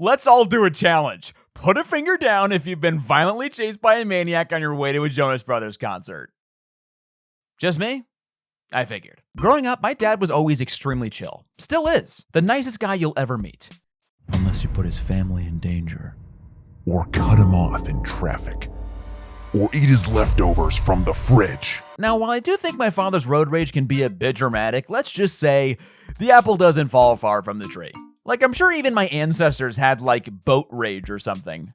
Let's all do a challenge. Put a finger down if you've been violently chased by a maniac on your way to a Jonas Brothers concert. Just me? I figured. Growing up, my dad was always extremely chill. Still is. The nicest guy you'll ever meet. Unless you put his family in danger. Or cut him off in traffic. Or eat his leftovers from the fridge. Now, while I do think my father's road rage can be a bit dramatic, let's just say the apple doesn't fall far from the tree. Like, I'm sure even my ancestors had, like, boat rage or something.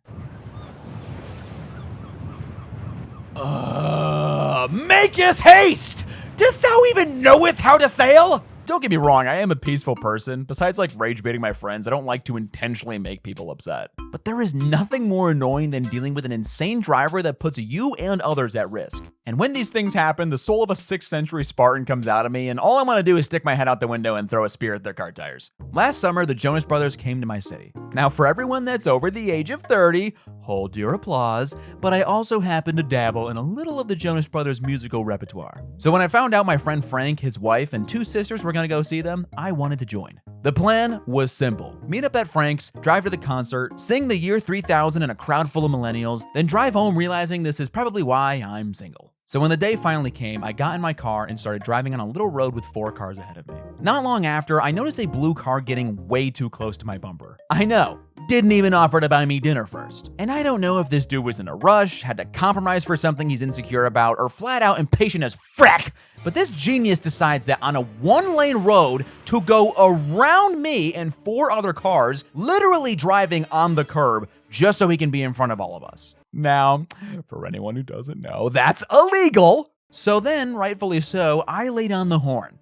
Maketh haste! Doth thou even knoweth how to sail? Don't get me wrong, I am a peaceful person. Besides, like, rage baiting my friends, I don't like to intentionally make people upset. But there is nothing more annoying than dealing with an insane driver that puts you and others at risk. And when these things happen, the soul of a 6th century Spartan comes out of me, and all I want to do is stick my head out the window and throw a spear at their car tires. Last summer, the Jonas Brothers came to my city. Now, for everyone that's over the age of 30, hold your applause, but I also happen to dabble in a little of the Jonas Brothers musical repertoire. So when I found out my friend Frank, his wife, and 2 sisters were gonna go see them, I wanted to join. The plan was simple. Meet up at Frank's, drive to the concert, sing the year 3000 in a crowd full of millennials, then drive home realizing this is probably why I'm single. So when the day finally came, I got in my car and started driving on a little road with 4 cars ahead of me. Not long after, I noticed a blue car getting way too close to my bumper. I know, didn't even offer to buy me dinner first. And I don't know if this dude was in a rush, had to compromise for something he's insecure about, or flat out impatient as frack. But this genius decides that on a 1-lane road to go around me and 4 other cars, literally driving on the curb, just so he can be in front of all of us. Now, for anyone who doesn't know, that's illegal. So then, rightfully so, I laid on the horn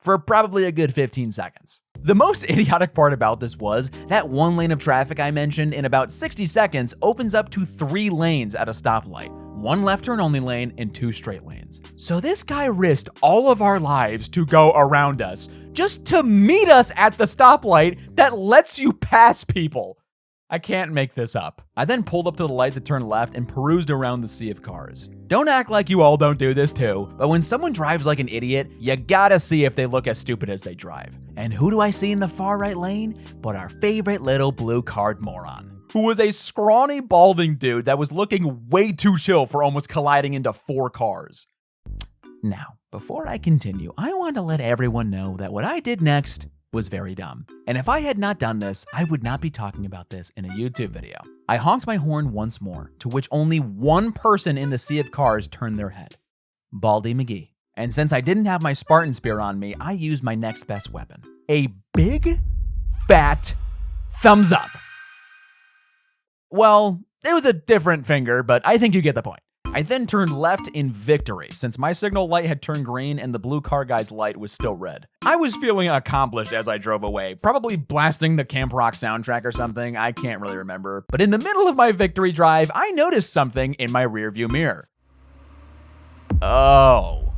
for probably a good 15 seconds. The most idiotic part about this was that 1 lane of traffic I mentioned in about 60 seconds opens up to 3 lanes at a stoplight. 1 left turn only lane and 2 straight lanes. So this guy risked all of our lives to go around us just to meet us at the stoplight that lets you pass people. I can't make this up. I then pulled up to the light to turn left and perused around the sea of cars. Don't act like you all don't do this too, but when someone drives like an idiot, you gotta see if they look as stupid as they drive. And who do I see in the far right lane? But our favorite little blue card moron, who was a scrawny, balding dude that was looking way too chill for almost colliding into 4 cars. Now, before I continue, I want to let everyone know that what I did next was very dumb. And if I had not done this, I would not be talking about this in a YouTube video. I honked my horn once more, to which only 1 person in the sea of cars turned their head. Baldy McGee. And since I didn't have my Spartan spear on me, I used my next best weapon. A big, fat thumbs up. Well, it was a different finger, but I think you get the point. I then turned left in victory, since my signal light had turned green and the blue car guy's light was still red. I was feeling accomplished as I drove away, probably blasting the Camp Rock soundtrack or something, I can't really remember. But in the middle of my victory drive, I noticed something in my rearview mirror. Oh,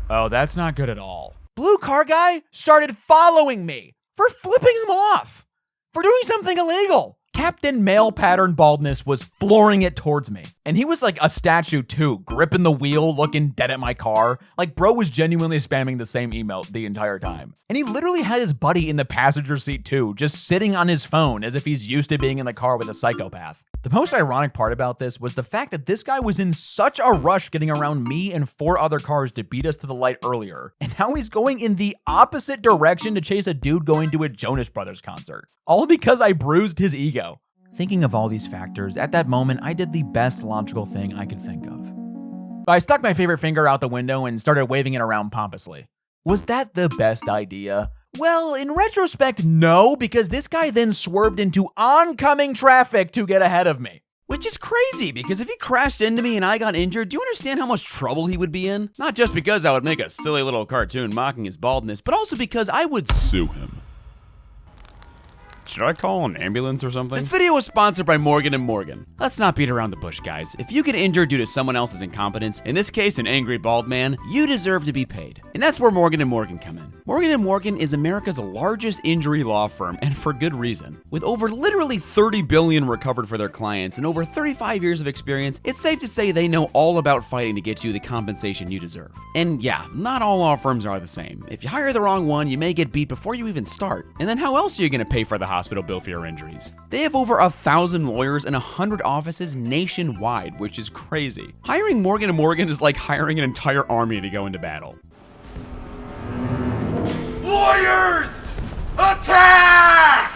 that's not good at all. Blue car guy started following me for flipping him off, for doing something illegal. Captain Male Pattern Baldness was flooring it towards me. And he was like a statue too, gripping the wheel, looking dead at my car. Like, bro was genuinely spamming the same email the entire time. And he literally had his buddy in the passenger seat too, just sitting on his phone as if he's used to being in the car with a psychopath. The most ironic part about this was the fact that this guy was in such a rush getting around me and 4 other cars to beat us to the light earlier, and now he's going in the opposite direction to chase a dude going to a Jonas Brothers concert. All because I bruised his ego. Thinking of all these factors, at that moment, I did the best logical thing I could think of. I stuck my favorite finger out the window and started waving it around pompously. Was that the best idea? Well, in retrospect, no, because this guy then swerved into oncoming traffic to get ahead of me. Which is crazy, because if he crashed into me and I got injured, do you understand how much trouble he would be in? Not just because I would make a silly little cartoon mocking his baldness, but also because I would sue him. Should I call an ambulance or something? This video was sponsored by Morgan & Morgan. Let's not beat around the bush, guys. If you get injured due to someone else's incompetence, in this case an angry bald man, you deserve to be paid. And that's where Morgan & Morgan come in. Morgan & Morgan is America's largest injury law firm, and for good reason. With over literally $30 billion recovered for their clients and over 35 years of experience, it's safe to say they know all about fighting to get you the compensation you deserve. And yeah, not all law firms are the same. If you hire the wrong one, you may get beat before you even start. And then how else are you gonna pay for the hospital hospital bill for your injuries. They have over 1,000 lawyers and 100 offices nationwide, which is crazy. Hiring Morgan & Morgan is like hiring an entire army to go into battle. Lawyers! Attack!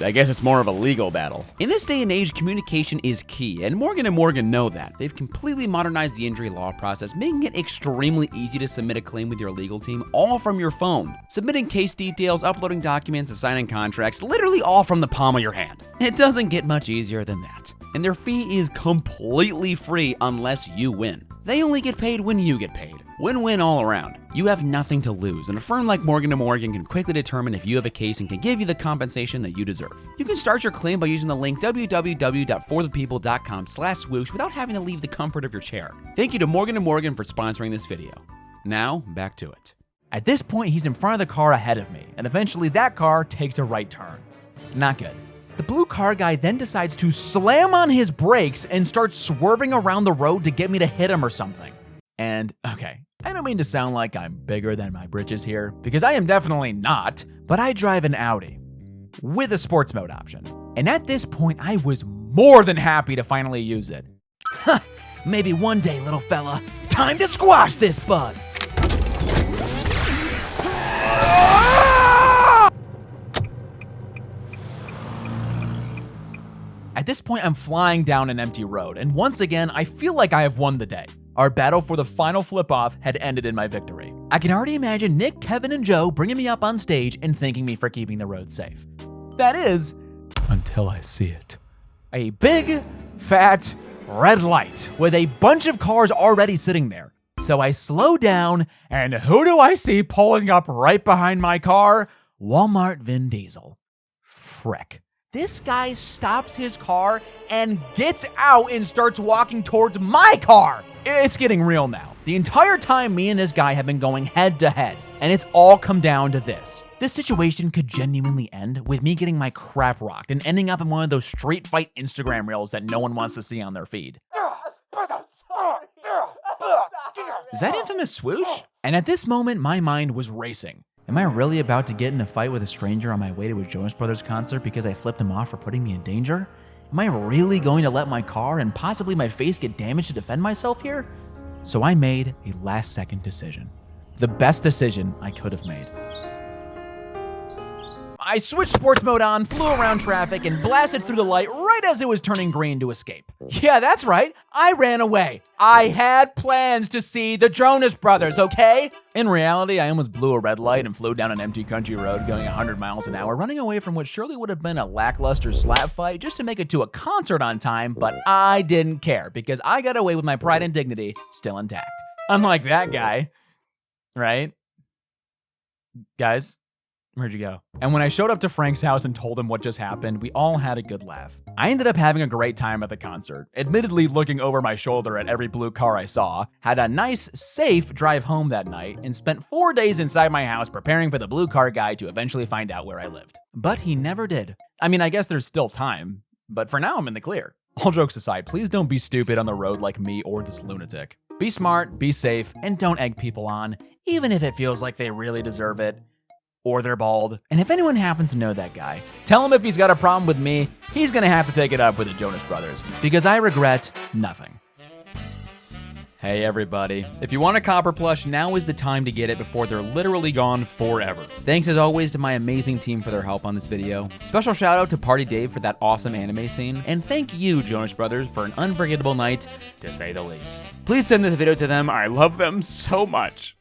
I guess it's more of a legal battle. In this day and age, communication is key, and Morgan & Morgan know that. They've completely modernized the injury law process, making it extremely easy to submit a claim with your legal team, all from your phone. Submitting case details, uploading documents, and signing contracts, literally all from the palm of your hand. It doesn't get much easier than that. And their fee is completely free unless you win. They only get paid when you get paid. Win-win all around. You have nothing to lose, and a firm like Morgan & Morgan can quickly determine if you have a case and can give you the compensation that you deserve. You can start your claim by using the link www.forthepeople.com/swoosh without having to leave the comfort of your chair. Thank you to Morgan & Morgan for sponsoring this video. Now, back to it. At this point, he's in front of the car ahead of me, and eventually that car takes a right turn. Not good. The blue car guy then decides to slam on his brakes and start swerving around the road to get me to hit him or something. And, okay, I don't mean to sound like I'm bigger than my britches here, because I am definitely not, but I drive an Audi with a sports mode option. And at this point, I was more than happy to finally use it. Huh, maybe one day, little fella. Time to squash this bug. At this point, I'm flying down an empty road, and once again, I feel like I have won the day. Our battle for the final flip-off had ended in my victory. I can already imagine Nick, Kevin, and Joe bringing me up on stage and thanking me for keeping the road safe. That is, until I see it. A big, fat, red light with a bunch of cars already sitting there. So I slow down, and who do I see pulling up right behind my car? Walmart Vin Diesel. Frick. This guy stops his car and gets out and starts walking towards my car. It's getting real now. The entire time me and this guy have been going head to head, and it's all come down to this. This situation could genuinely end with me getting my crap rocked and ending up in one of those street fight Instagram reels that no one wants to see on their feed. Is that infamous Swoosh? And at this moment, my mind was racing. Am I really about to get in a fight with a stranger on my way to a Jonas Brothers concert because I flipped him off for putting me in danger? Am I really going to let my car and possibly my face get damaged to defend myself here? So I made a last-second decision. The best decision I could have made. I switched sports mode on, flew around traffic, and blasted through the light right as it was turning green to escape. Yeah, that's right, I ran away. I had plans to see the Jonas Brothers, okay? In reality, I almost blew a red light and flew down an empty country road going 100 miles an hour, running away from what surely would have been a lackluster slap fight just to make it to a concert on time, but I didn't care because I got away with my pride and dignity still intact. Unlike that guy, right? Guys? Where'd you go? And when I showed up to Frank's house and told him what just happened, we all had a good laugh. I ended up having a great time at the concert, admittedly looking over my shoulder at every blue car I saw, had a nice, safe drive home that night, and spent 4 days inside my house preparing for the blue car guy to eventually find out where I lived. But he never did. I mean, I guess there's still time, but for now I'm in the clear. All jokes aside, please don't be stupid on the road like me or this lunatic. Be smart, be safe, and don't egg people on, even if it feels like they really deserve it. Or they're bald. And if anyone happens to know that guy, tell him if he's got a problem with me, he's gonna have to take it up with the Jonas Brothers, because I regret nothing. Hey everybody, if you want a copper plush, now is the time to get it before they're literally gone forever. Thanks as always to my amazing team for their help on this video. Special shout out to Party Dave for that awesome anime scene, and thank you, Jonas Brothers, for an unforgettable night, to say the least. Please send this video to them, I love them so much.